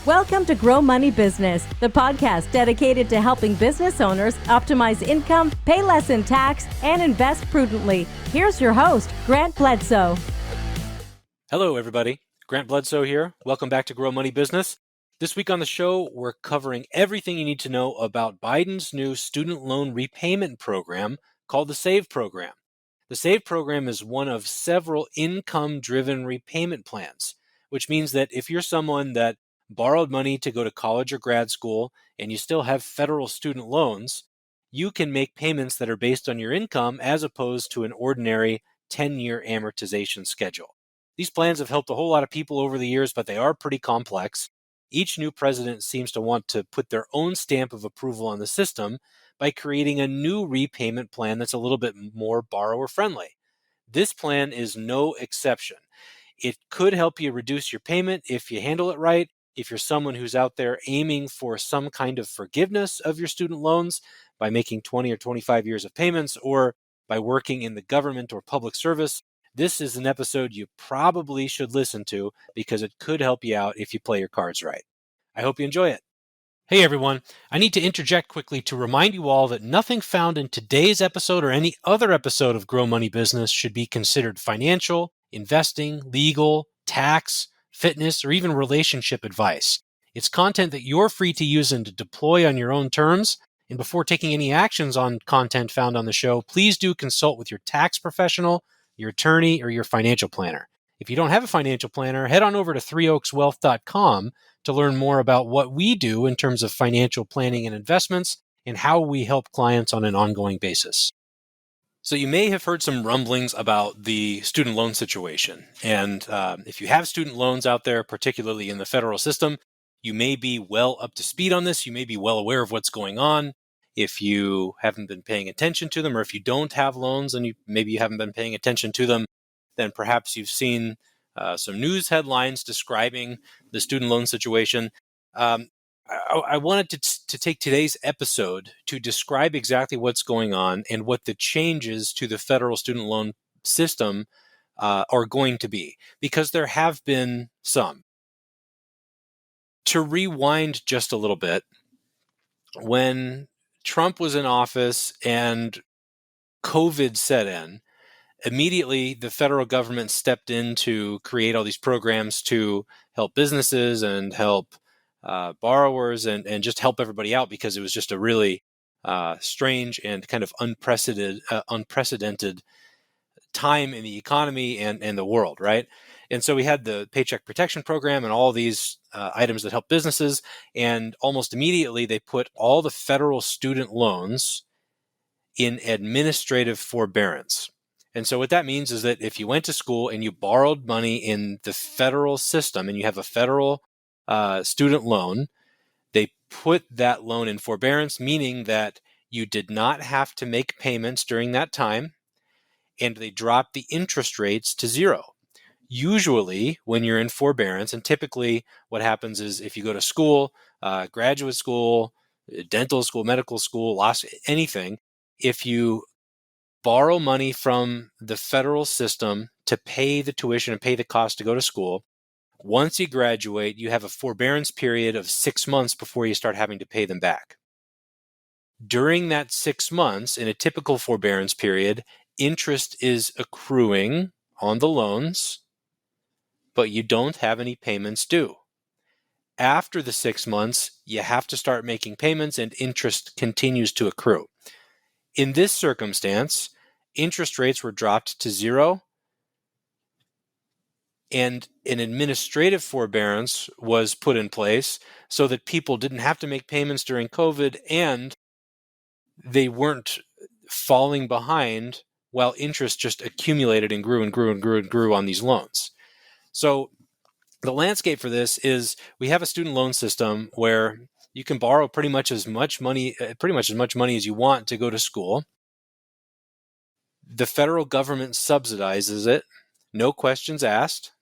Welcome to Grow Money Business, the podcast dedicated to helping business owners optimize income, pay less in tax, and invest prudently. Here's your host, Grant Bledsoe. Hello, everybody. Grant Bledsoe here. Welcome back to Grow Money Business. This week on the show, we're covering everything you need to know about Biden's new student loan repayment program called the SAVE program. The SAVE program is one of several income-driven repayment plans, which means that if you're someone that borrowed money to go to college or grad school and you still have federal student loans, you can make payments that are based on your income as opposed to an ordinary 10-year amortization schedule. These plans have helped a whole lot of people over the years, but they are pretty complex. Each new president seems to want to put their own stamp of approval on the system by creating a new repayment plan that's a little bit more borrower-friendly. This plan is no exception. It could help you reduce your payment if you handle it right. If you're someone who's out there aiming for some kind of forgiveness of your student loans by making 20 or 25 years of payments, or by working in the government or public service, this is an episode you probably should listen to because it could help you out if you play your cards right. I hope you enjoy it. Hey everyone, I need to interject quickly to remind you all that nothing found in today's episode or any other episode of Grow Money Business should be considered financial, investing, legal, tax, fitness, or even relationship advice. It's content that you're free to use and to deploy on your own terms. And before taking any actions on content found on the show, please do consult with your tax professional, your attorney, or your financial planner. If you don't have a financial planner, head on over to threeoakswealth.com to learn more about what we do in terms of financial planning and investments and how we help clients on an ongoing basis. So you may have heard some rumblings about the student loan situation. And if you have student loans out there, particularly in the federal system, you may be well up to speed on this. You may be well aware of what's going on. If you haven't been paying attention to them, or if you don't have loans and maybe you haven't been paying attention to them, then perhaps you've seen some news headlines describing the student loan situation. I wanted to take today's episode to describe exactly what's going on and what the changes to the federal student loan system are going to be, because there have been some. To rewind just a little bit, when Trump was in office and COVID set in, immediately the federal government stepped in to create all these programs to help businesses and help borrowers and just help everybody out, because it was just a really strange and kind of unprecedented time in the economy and the world, right? And so we had the Paycheck Protection Program and all these items that help businesses, and almost immediately they put all the federal student loans in administrative forbearance. And so what that means is that if you went to school and you borrowed money in the federal system and you have a federal student loan, they put that loan in forbearance, meaning that you did not have to make payments during that time, and they dropped the interest rates to zero. Usually when you're in forbearance, and typically what happens is if you go to school, graduate school, dental school, medical school, anything, if you borrow money from the federal system to pay the tuition and pay the cost to go to school, once you graduate, you have a forbearance period of 6 months before you start having to pay them back. During that 6 months, in a typical forbearance period, interest is accruing on the loans, but you don't have any payments due. After the 6 months, you have to start making payments and interest continues to accrue. In this circumstance, interest rates were dropped to zero, and an administrative forbearance was put in place so that people didn't have to make payments during COVID, and they weren't falling behind while interest just accumulated and grew and grew and grew and grew on these loans. So the landscape for this is we have a student loan system where you can borrow pretty much as much money as you want to go to school. The federal government subsidizes it, no questions asked.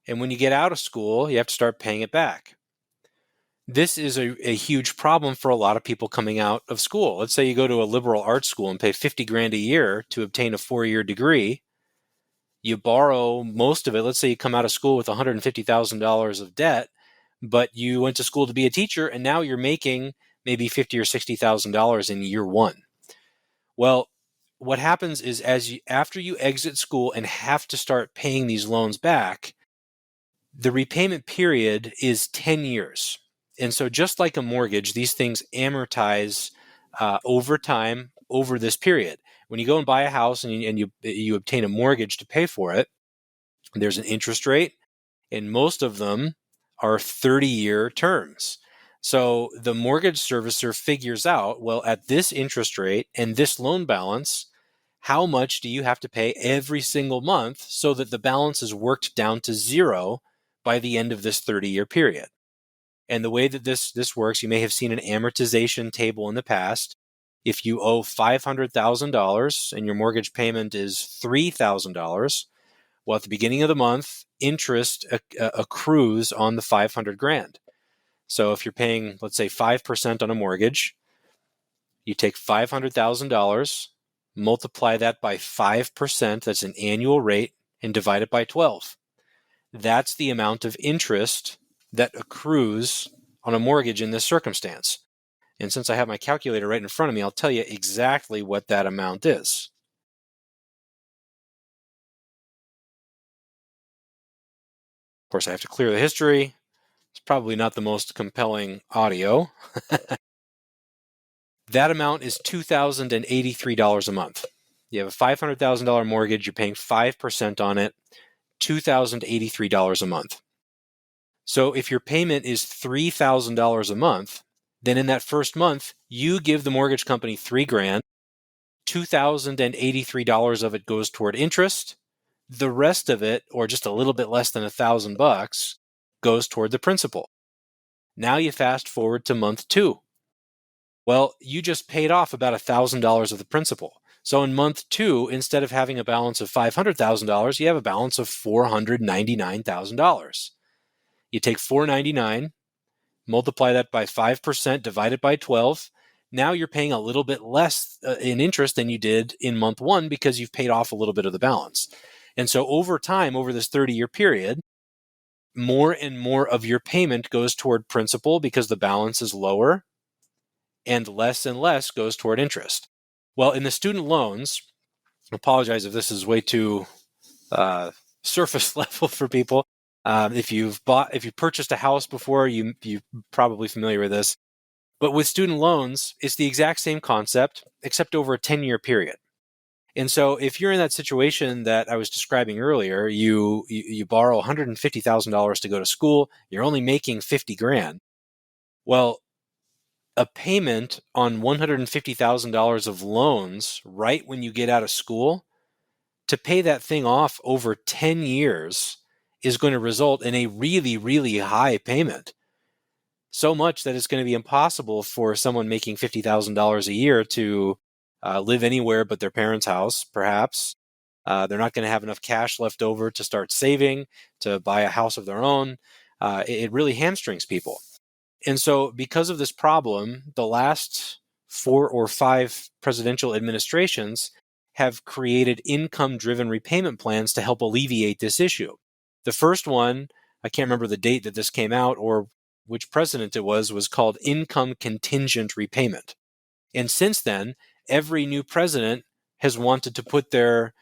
And when you get out of school, you have to start paying it back. This is a huge problem for a lot of people coming out of school. Let's say you go to a liberal arts school and pay $50,000 a year to obtain a 4-year degree. You borrow most of it. Let's say you come out of school with $150,000 of debt. but you went to school to be a teacher and now you're making maybe $50,000 or $60,000 in year one. Well, what happens is after you exit school and have to start paying these loans back, the repayment period is 10 years. And so just like a mortgage, these things amortize over time over this period. When you go and buy a house and you obtain a mortgage to pay for it, there's an interest rate, and most of them are 30-year terms. So the mortgage servicer figures out, well, at this interest rate and this loan balance, how much do you have to pay every single month so that the balance is worked down to zero by the end of this 30-year period? And the way that this works, you may have seen an amortization table in the past. If you owe $500,000 and your mortgage payment is $3,000, well, at the beginning of the month, interest accrues on the $500,000. So if you're paying, let's say, 5% on a mortgage, you take $500,000, multiply that by 5%, that's an annual rate, and divide it by 12. That's the amount of interest that accrues on a mortgage in this circumstance. And since I have my calculator right in front of me, I'll tell you exactly what that amount is. Of course, I have to clear the history. It's probably not the most compelling audio. That amount is $2,083 a month. You have a $500,000 mortgage, you're paying 5% on it, $2,083 a month. So if your payment is $3,000 a month, then in that first month, you give the mortgage company $3,000, $2,083 of it goes toward interest. The rest of it, or just a little bit less than $1,000, goes toward the principal. Now you fast forward to month 2. Well, you just paid off about $1,000 of the principal. So in month 2, instead of having a balance of $500,000, you have a balance of $499,000. You take $499, multiply that by 5%, divide it by 12. Now you're paying a little bit less in interest than you did in month 1 because you've paid off a little bit of the balance. And so over time, over this 30-year period, more and more of your payment goes toward principal because the balance is lower, and less goes toward interest. Well, in the student loans, I apologize if this is way too surface level for people. If you've purchased a house before, you're probably familiar with this. But with student loans, it's the exact same concept, except over a 10-year period. And so if you're in that situation that I was describing earlier, you borrow $150,000 to go to school, you're only making $50,000. Well, a payment on $150,000 of loans right when you get out of school, to pay that thing off over 10 years is going to result in a really, really high payment. So much that it's going to be impossible for someone making $50,000 a year to live anywhere but their parents' house, perhaps. They're not going to have enough cash left over to start saving, to buy a house of their own. It really hamstrings people. And so because of this problem, the last 4 or 5 presidential administrations have created income-driven repayment plans to help alleviate this issue. The first one, I can't remember the date that this came out or which president it was called income contingent repayment. And since then, every new president has wanted to put their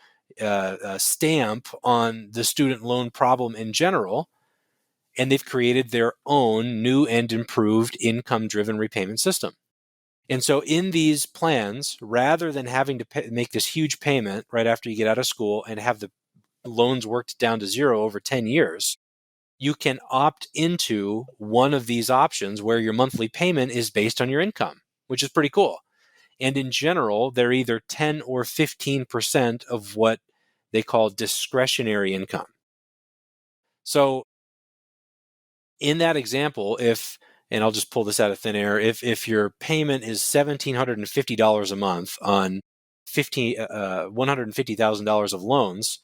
stamp on the student loan problem in general, and they've created their own new and improved income-driven repayment system. And so in these plans, rather than having to make this huge payment right after you get out of school and have the loans worked down to zero over 10 years, you can opt into one of these options where your monthly payment is based on your income, which is pretty cool. And in general, they're either 10 or 15% of what they call discretionary income. So in that example, and I'll just pull this out of thin air, if your payment is $1,750 a month on $150,000 of loans,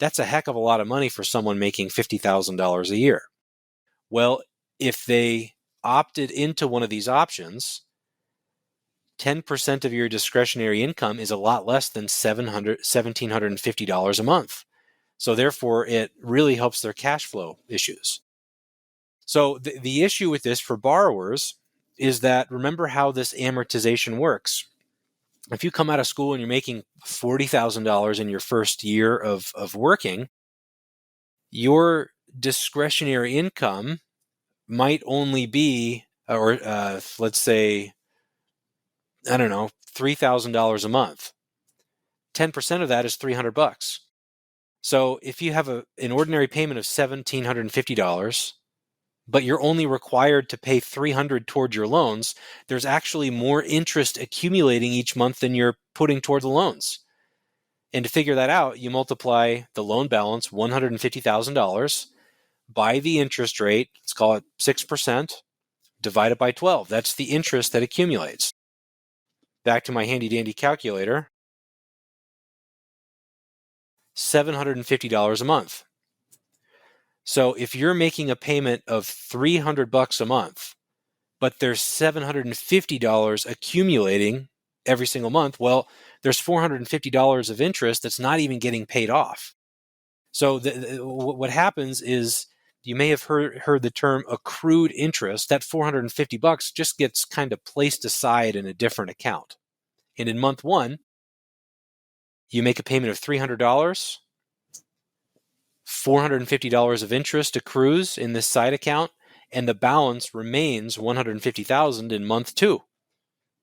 that's a heck of a lot of money for someone making $50,000 a year. Well, if they opted into one of these options, 10% of your discretionary income is a lot less than $1,750 a month. So therefore, it really helps their cash flow issues. So the issue with this for borrowers is that, remember how this amortization works. If you come out of school and you're making $40,000 in your first year of working, your discretionary income might only be, or let's say, I don't know, $3,000 a month. 10% of that is $300. So if you have an ordinary payment of $1,750, but you're only required to pay $300 toward your loans, there's actually more interest accumulating each month than you're putting toward the loans. And to figure that out, you multiply the loan balance, $150,000, by the interest rate, let's call it 6%, divided by 12. That's the interest that accumulates. Back to my handy dandy calculator, $750 a month. So if you're making a payment of $300 a month, but there's $750 accumulating every single month, well, there's $450 of interest that's not even getting paid off. So what happens is, you may have heard the term accrued interest. That $450 just gets kind of placed aside in a different account. And in month one, you make a payment of $300, $450 of interest accrues in this side account, and the balance remains $150,000 in month two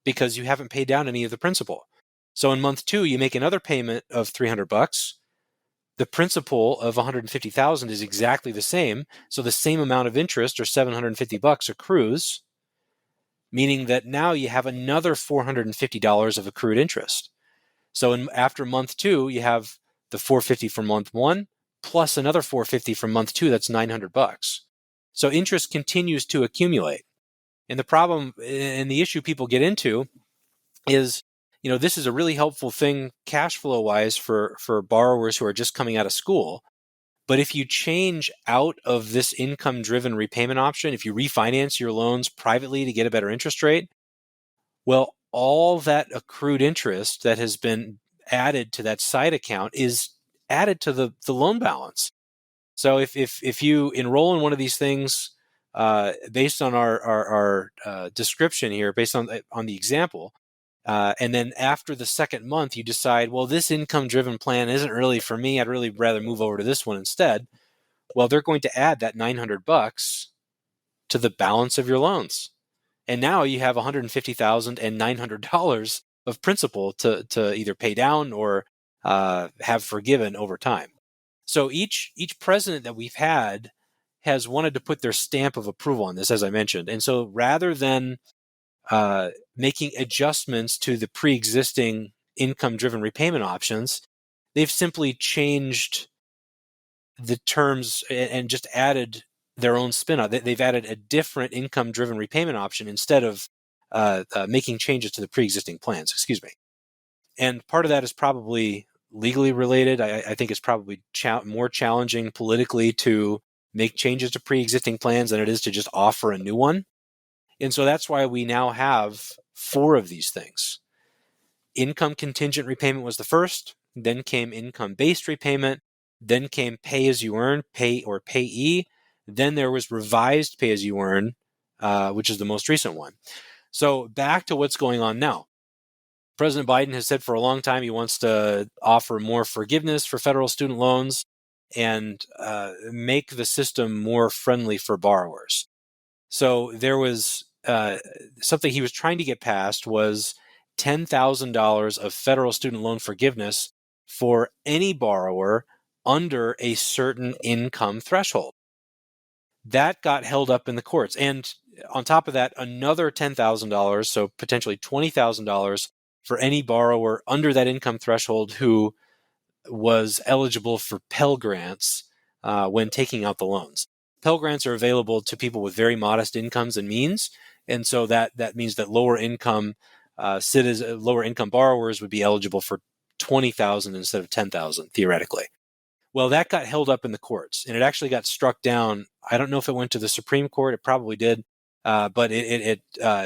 because you haven't paid down any of the principal. So in month two, you make another payment of $300. The principal of $150,000 is exactly the same. So the same amount of interest, or $750, accrues, meaning that now you have another $450 of accrued interest. So after month two, you have the $450 from month one, plus another $450 from month two. That's $900. So interest continues to accumulate. And the problem and the issue people get into is, this is a really helpful thing cash flow wise for borrowers who are just coming out of school. But if you change out of this income driven repayment option, if you refinance your loans privately to get a better interest rate, well, all that accrued interest that has been added to that side account is added to the loan balance. So if you enroll in one of these things, based on our description here, based on the example, and then after the second month, you decide, well, this income-driven plan isn't really for me. I'd really rather move over to this one instead. Well, they're going to add that $900 to the balance of your loans. And now you have $150,000 and $900 of principal to either pay down or have forgiven over time. So each president that we've had has wanted to put their stamp of approval on this, as I mentioned. And so rather than making adjustments to the pre-existing income-driven repayment options, they've simply changed the terms and just added their own spin on it. They've added a different income-driven repayment option instead of making changes to the pre-existing plans. Excuse me. And part of that is probably legally related. I think it's probably more challenging politically to make changes to pre-existing plans than it is to just offer a new one. And so that's why we now have 4 of these things. Income contingent repayment was the first, then came income-based repayment, then came pay-as-you-earn, pay or payee, then there was revised pay-as-you-earn, which is the most recent one. So back to what's going on now. President Biden has said for a long time he wants to offer more forgiveness for federal student loans and make the system more friendly for borrowers. So there was something he was trying to get passed was $10,000 of federal student loan forgiveness for any borrower under a certain income threshold. That got held up in the courts. And on top of that, another $10,000, so potentially $20,000 for any borrower under that income threshold who was eligible for Pell Grants when taking out the loans. Pell Grants are available to people with very modest incomes and means, and so that means that lower income borrowers would be eligible for $20,000 instead of $10,000 theoretically. Well, that got held up in the courts, and it actually got struck down. I don't know if it went to the Supreme Court. It probably did, but it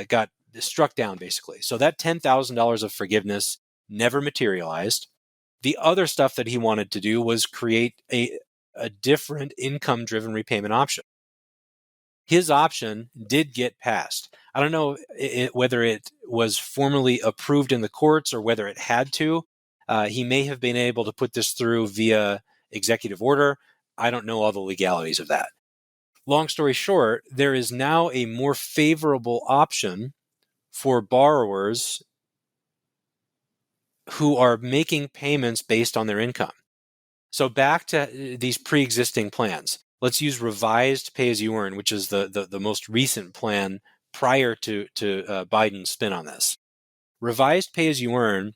got struck down basically. So that $10,000 of forgiveness never materialized. The other stuff that he wanted to do was create a different income-driven repayment option. his option did get passed. I don't know whether it was formally approved in the courts or whether it had to. He may have been able to put this through via executive order. I don't know all the legalities of that. Long story short, there is now a more favorable option for borrowers who are making payments based on their income. So back to these pre-existing plans. Let's use revised pay-as-you-earn, which is the most recent plan prior to Biden's spin on this. Revised pay-as-you-earn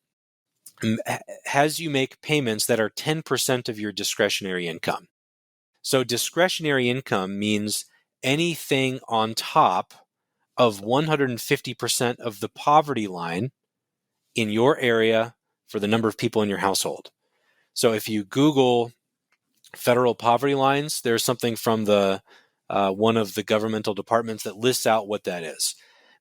has you make payments that are 10% of your discretionary income. So discretionary income means anything on top of 150% of the poverty line in your area for the number of people in your household. So if you Google federal poverty lines, there's something from the one of the governmental departments that lists out what that is.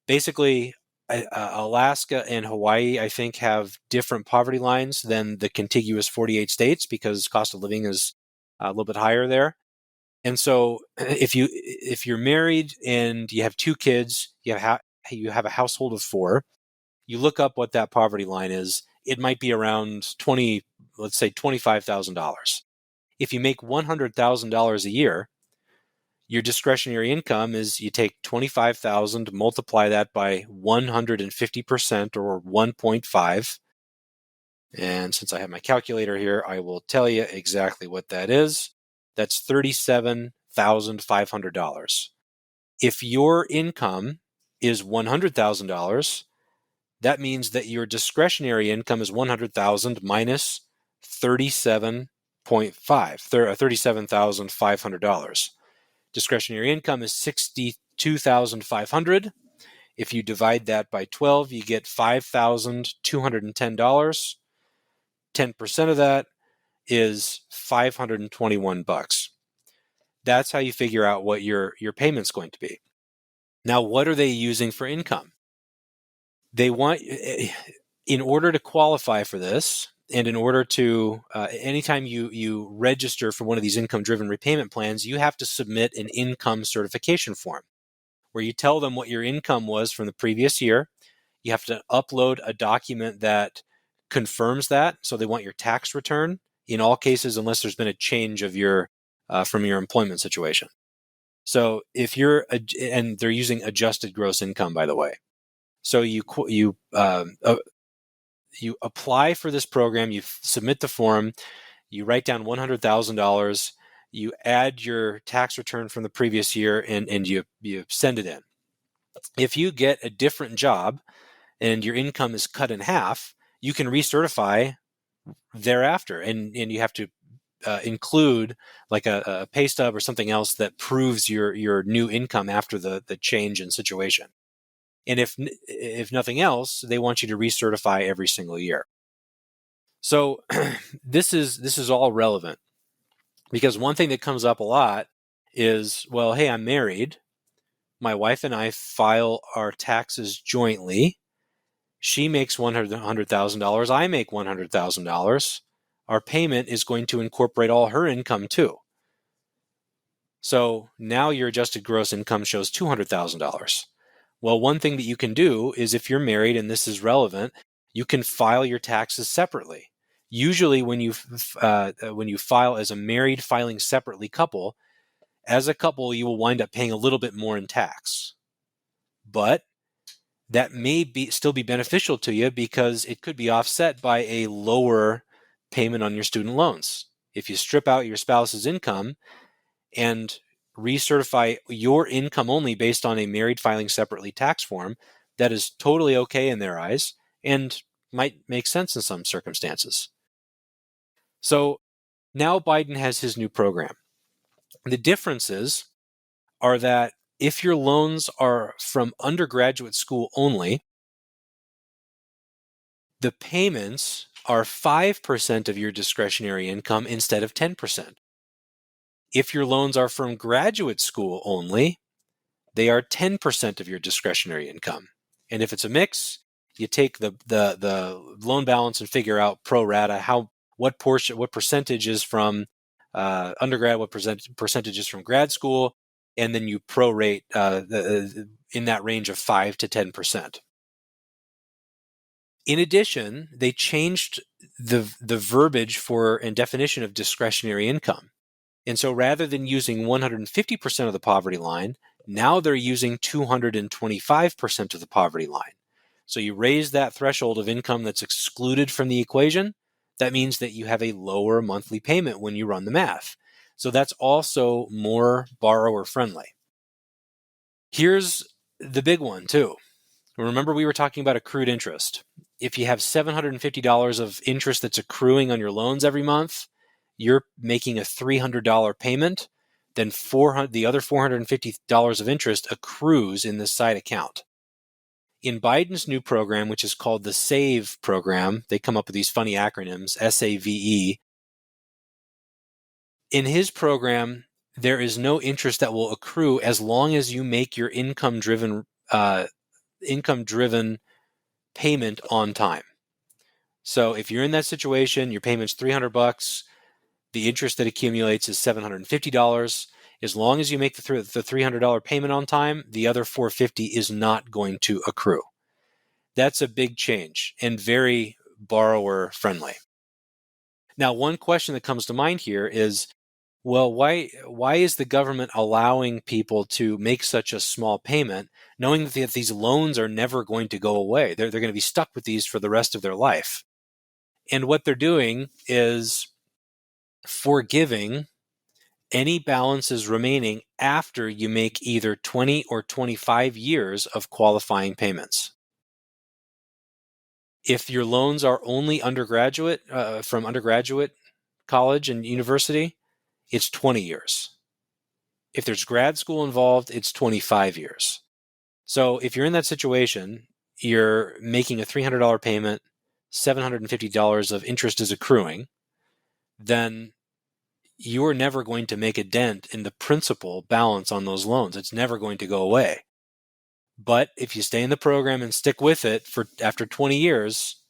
Basically, Alaska and Hawaii, I think, have different poverty lines than the contiguous 48 states because cost of living is a little bit higher there. And so if you're married and you have 2 kids, you have a household of 4, you look up what that poverty line is, it might be around let's say $25,000. If you make $100,000 a year, your discretionary income is you take $25,000, multiply that by 150% or 1.5. And since I have my calculator here, I will tell you exactly what that is. That's $37,500. If your income is $100,000, that means that your discretionary income is $100,000 minus $37,500. Discretionary income is $62,500. If you divide that by 12, you get $5,210. 10% of that is $521. That's how you figure out what your payment's going to be. Now, what are they using for income? They want, in order to qualify for this, and in order to, anytime you register for one of these income-driven repayment plans, you have to submit an income certification form where you tell them what your income was from the previous year. You have to upload a document that confirms that. So they want your tax return in all cases, unless there's been a change of from your employment situation. So if and they're using adjusted gross income, by the way. So you apply for this program, you submit the form, you write down $100,000, you add your tax return from the previous year, and you send it in. If you get a different job and your income is cut in half, you can recertify thereafter, and you have to include like a pay stub or something else that proves your new income after the change in situation. And if nothing else, they want you to recertify every single year. So this is all relevant because one thing that comes up a lot is, well, hey, I'm married. My wife and I file our taxes jointly. She makes $100,000. I make $100,000. Our payment is going to incorporate all her income too. So now your adjusted gross income shows $200,000. Well, one thing that you can do is if you're married, and this is relevant, you can file your taxes separately. Usually when you file as a married filing separately couple, as a couple, you will wind up paying a little bit more in tax. But that may still be beneficial to you because it could be offset by a lower payment on your student loans. If you strip out your spouse's income and recertify your income only based on a married filing separately tax form, that is totally okay in their eyes and might make sense in some circumstances. So now Biden has his new program. The differences are that if your loans are from undergraduate school only, the payments are 5% of your discretionary income instead of 10%. If your loans are from graduate school only, they are 10% of your discretionary income. And if it's a mix, you take the loan balance and figure out pro rata what percentage is from undergrad, what percentage is from grad school, and then you prorate in that range of 5 to 10%. In addition, they changed the verbiage for and definition of discretionary income. And so rather than using 150% of the poverty line, now they're using 225% of the poverty line. So you raise that threshold of income that's excluded from the equation. That means that you have a lower monthly payment when you run the math. So that's also more borrower friendly. Here's the big one too. Remember, we were talking about accrued interest. If you have $750 of interest that's accruing on your loans every month, you're making a $300 payment, then the other $450 of interest accrues in this side account. In Biden's new program, which is called the SAVE program, they come up with these funny acronyms, SAVE. In his program, there is no interest that will accrue as long as you make your income-driven payment on time. So if you're in that situation, your payment's $300, the interest that accumulates is $750. As long as you make the $300 payment on time, the other $450 is not going to accrue. That's a big change and very borrower friendly. Now, one question that comes to mind here is, well, why is the government allowing people to make such a small payment, knowing that these loans are never going to go away? They're going to be stuck with these for the rest of their life. And what they're doing is forgiving any balances remaining after you make either 20 or 25 years of qualifying payments. If your loans are only undergraduate, from undergraduate college and university, it's 20 years. If there's grad school involved, it's 25 years. So if you're in that situation, you're making a $300 payment, $750 of interest is accruing, then you're never going to make a dent in the principal balance on those loans. It's never going to go away. But if you stay in the program and stick with it after 20 years,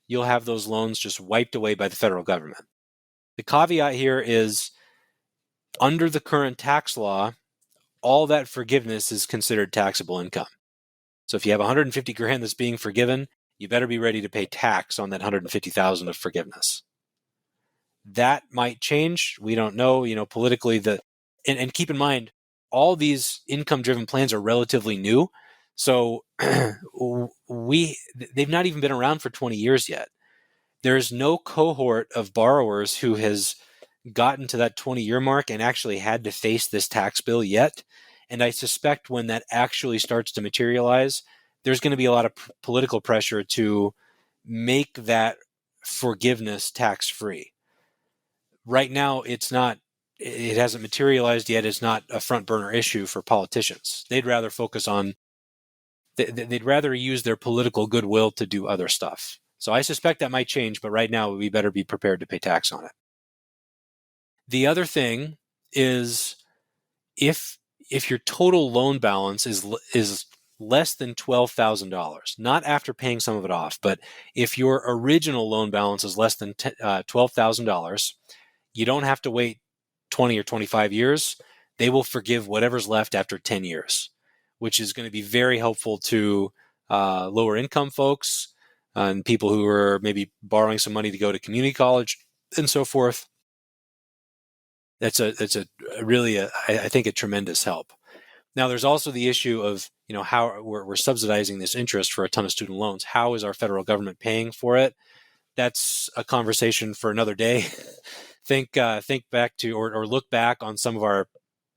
you'll have those loans just wiped away by the federal government. The caveat here is, under the current tax law, all that forgiveness is considered taxable income. So if you have $150,000 that's being forgiven, you better be ready to pay tax on that $150,000 of forgiveness. That might change. We don't know, politically. And keep in mind, all these income-driven plans are relatively new. So they've not even been around for 20 years yet. There's no cohort of borrowers who has gotten to that 20-year mark and actually had to face this tax bill yet. And I suspect when that actually starts to materialize, there's going to be a lot of political pressure to make that forgiveness tax-free. Right now, it hasn't materialized yet. It's not a front burner issue for politicians. They'd rather use their political goodwill to do other stuff. So I suspect that might change, but right now we better be prepared to pay tax on it. The other thing is, if your total loan balance is less than $12,000, not after paying some of it off, but if your original loan balance is less than $12,000, you don't have to wait 20 or 25 years. They will forgive whatever's left after 10 years, which is going to be very helpful to lower income folks and people who are maybe borrowing some money to go to community college and so forth. That's really I think a tremendous help. Now, there's also the issue of how we're subsidizing this interest for a ton of student loans. How is our federal government paying for it? That's a conversation for another day. Think back to or look back on some of our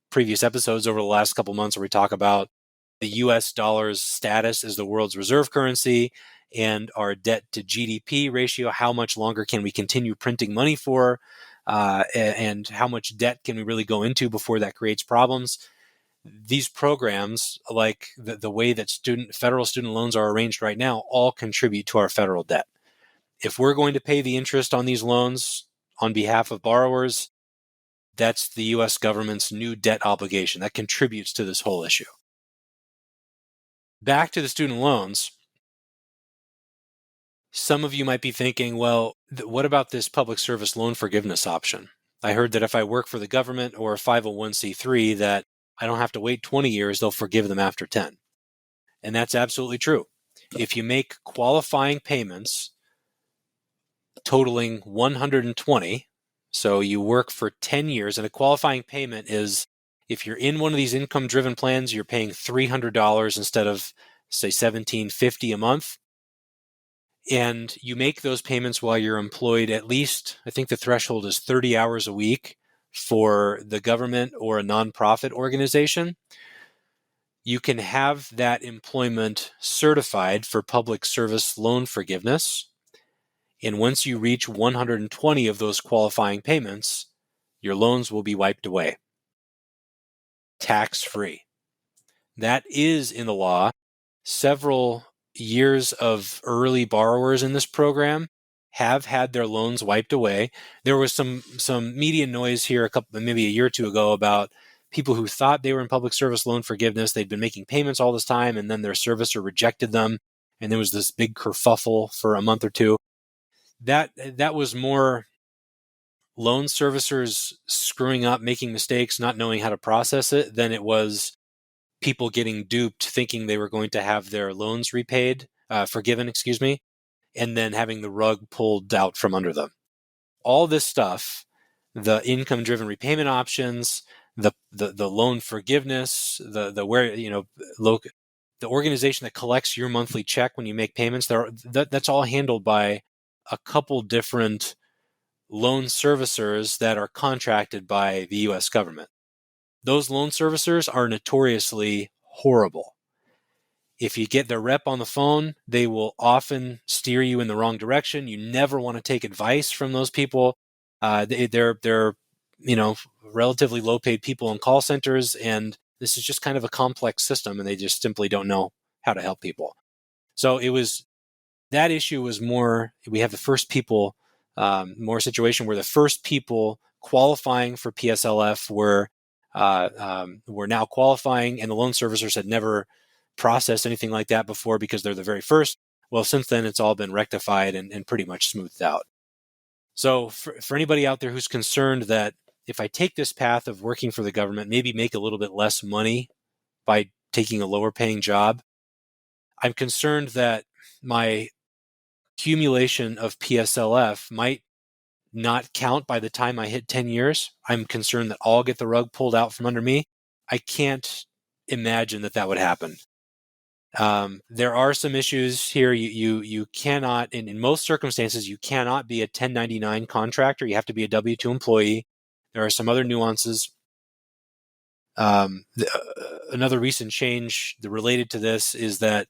previous episodes over the last couple months where we talk about the U.S. dollar's status as the world's reserve currency and our debt to GDP ratio. How much longer can we continue printing money for? And how much debt can we really go into before that creates problems? These programs, like the way that federal student loans are arranged right now, all contribute to our federal debt. If we're going to pay the interest on these loans on behalf of borrowers, that's the U.S. government's new debt obligation that contributes to this whole issue. Back to the student loans. Some of you might be thinking, well, what about this public service loan forgiveness option? I heard that if I work for the government or a 501c3 that I don't have to wait 20 years. They'll forgive them after 10. And that's absolutely true. If you make qualifying payments totaling 120, so you work for 10 years, and a qualifying payment is if you're in one of these income-driven plans, you're paying $300 instead of, say, $1,750 a month. And you make those payments while you're employed at least, I think the threshold is 30 hours a week for the government or a nonprofit organization. You can have that employment certified for public service loan forgiveness. And once you reach 120 of those qualifying payments, your loans will be wiped away, tax-free. That is in the law. Several years of early borrowers in this program have had their loans wiped away. There was some media noise here maybe a year or two ago about people who thought they were in public service loan forgiveness. They'd been making payments all this time, and then their servicer rejected them, and there was this big kerfuffle for a month or two. That was more loan servicers screwing up, making mistakes, not knowing how to process it, than it was people getting duped, thinking they were going to have their loans forgiven, and then having the rug pulled out from under them. All this stuff, the income-driven repayment options, the loan forgiveness, the organization that collects your monthly check when you make payments, that's all handled by a couple different loan servicers that are contracted by the U.S. government. Those loan servicers are notoriously horrible. If you get their rep on the phone, they will often steer you in the wrong direction. You never want to take advice from those people. They're relatively low-paid people in call centers, and this is just kind of a complex system, and they just simply don't know how to help people. So that issue was more. We have the first people. More situation where the first people qualifying for PSLF were now qualifying, and the loan servicers had never processed anything like that before because they're the very first. Well, since then, it's all been rectified and pretty much smoothed out. So for anybody out there who's concerned that if I take this path of working for the government, maybe make a little bit less money by taking a lower paying job, I'm concerned that my accumulation of PSLF might not count by the time I hit 10 years. I'm concerned that I'll get the rug pulled out from under me. I can't imagine that would happen. There are some issues here. You cannot, in most circumstances, you cannot be a 1099 contractor. You have to be a W-2 employee. There are some other nuances. Another recent change related to this is that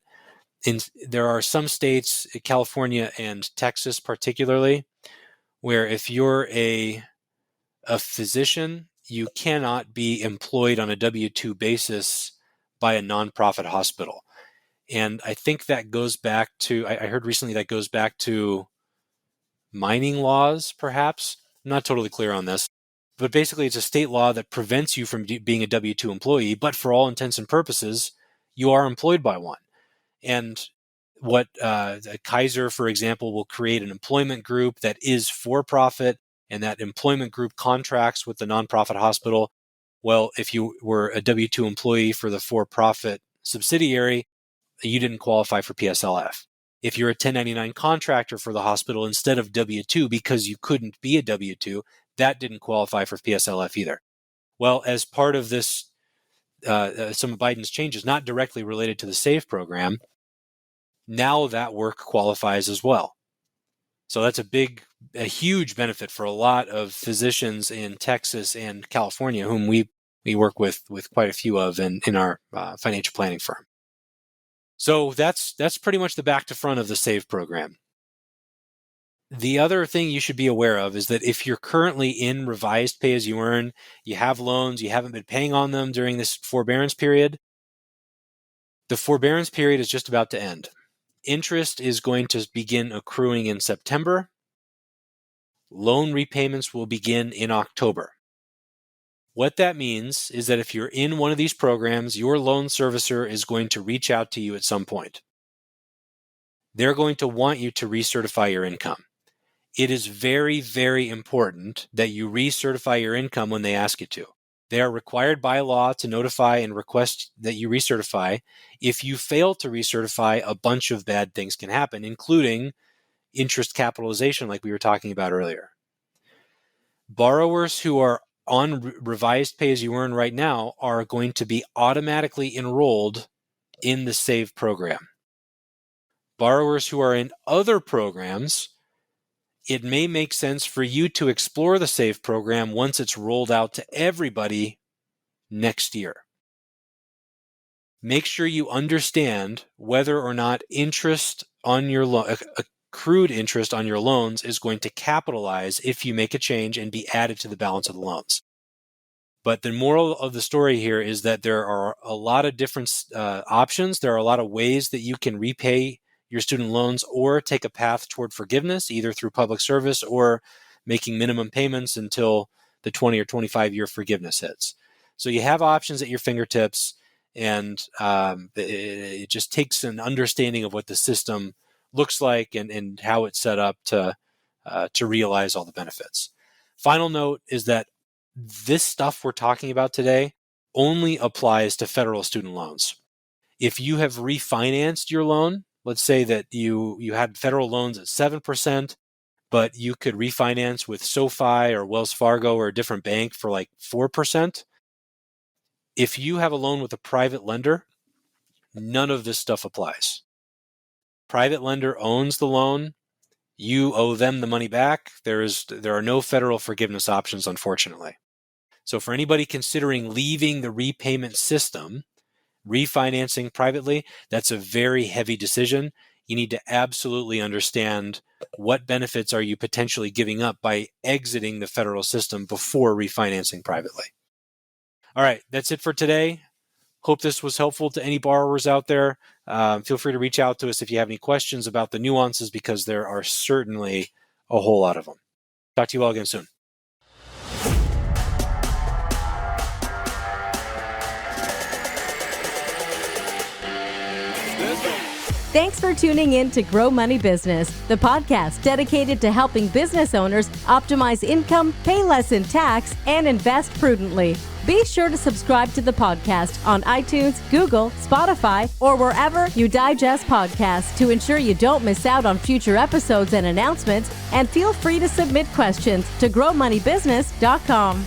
there are some states, California and Texas particularly, where if you're a physician, you cannot be employed on a W-2 basis by a nonprofit hospital. And I think that goes back to, I heard recently that goes back to mining laws, perhaps. I'm not totally clear on this. But basically, it's a state law that prevents you from being a W-2 employee, but for all intents and purposes, you are employed by one. And what Kaiser, for example, will create an employment group that is for profit, and that employment group contracts with the nonprofit hospital. Well, if you were a W-2 employee for the for-profit subsidiary, you didn't qualify for PSLF. If you're a 1099 contractor for the hospital instead of W-2 because you couldn't be a W-2, that didn't qualify for PSLF either. Well, as part of this, some of Biden's changes, not directly related to the SAVE program, now that work qualifies as well. So that's a huge benefit for a lot of physicians in Texas and California, whom we work with quite a few of in our financial planning firm. So that's pretty much the back to front of the SAVE program. The other thing you should be aware of is that if you're currently in revised pay-as-you-earn, you have loans, you haven't been paying on them during this forbearance period, the forbearance period is just about to end. Interest is going to begin accruing in September. Loan repayments will begin in October. What that means is that if you're in one of these programs, your loan servicer is going to reach out to you at some point. They're going to want you to recertify your income. It is very, very important that you recertify your income when they ask you to. They are required by law to notify and request that you recertify. If you fail to recertify, a bunch of bad things can happen, including interest capitalization, like we were talking about earlier. Borrowers who are on revised pay-as-you-earn right now are going to be automatically enrolled in the SAVE program. Borrowers who are in other programs, it may make sense for you to explore the SAVE program once it's rolled out to everybody next year. Make sure you understand whether or not interest on your accrued interest on your loans is going to capitalize if you make a change and be added to the balance of the loans. But the moral of the story here is that there are a lot of different options. There are a lot of ways that you can repay your student loans or take a path toward forgiveness, either through public service or making minimum payments until the 20 or 25-year forgiveness hits. So you have options at your fingertips, and it just takes an understanding of what the system looks like and how it's set up to realize all the benefits. Final note is that this stuff we're talking about today only applies to federal student loans. If you have refinanced your loan, let's say that you had federal loans at 7%, but you could refinance with SoFi or Wells Fargo or a different bank for like 4%. If you have a loan with a private lender, none of this stuff applies. Private lender owns the loan. You owe them the money back. There are no federal forgiveness options, unfortunately. So for anybody considering leaving the repayment system, refinancing privately, that's a very heavy decision. You need to absolutely understand what benefits are you potentially giving up by exiting the federal system before refinancing privately. All right, that's it for today. Hope this was helpful to any borrowers out there. Feel free to reach out to us if you have any questions about the nuances, because there are certainly a whole lot of them. Talk to you all again soon. Thanks for tuning in to Grow Money Business, the podcast dedicated to helping business owners optimize income, pay less in tax, and invest prudently. Be sure to subscribe to the podcast on iTunes, Google, Spotify, or wherever you digest podcasts to ensure you don't miss out on future episodes and announcements, and feel free to submit questions to growmoneybusiness.com.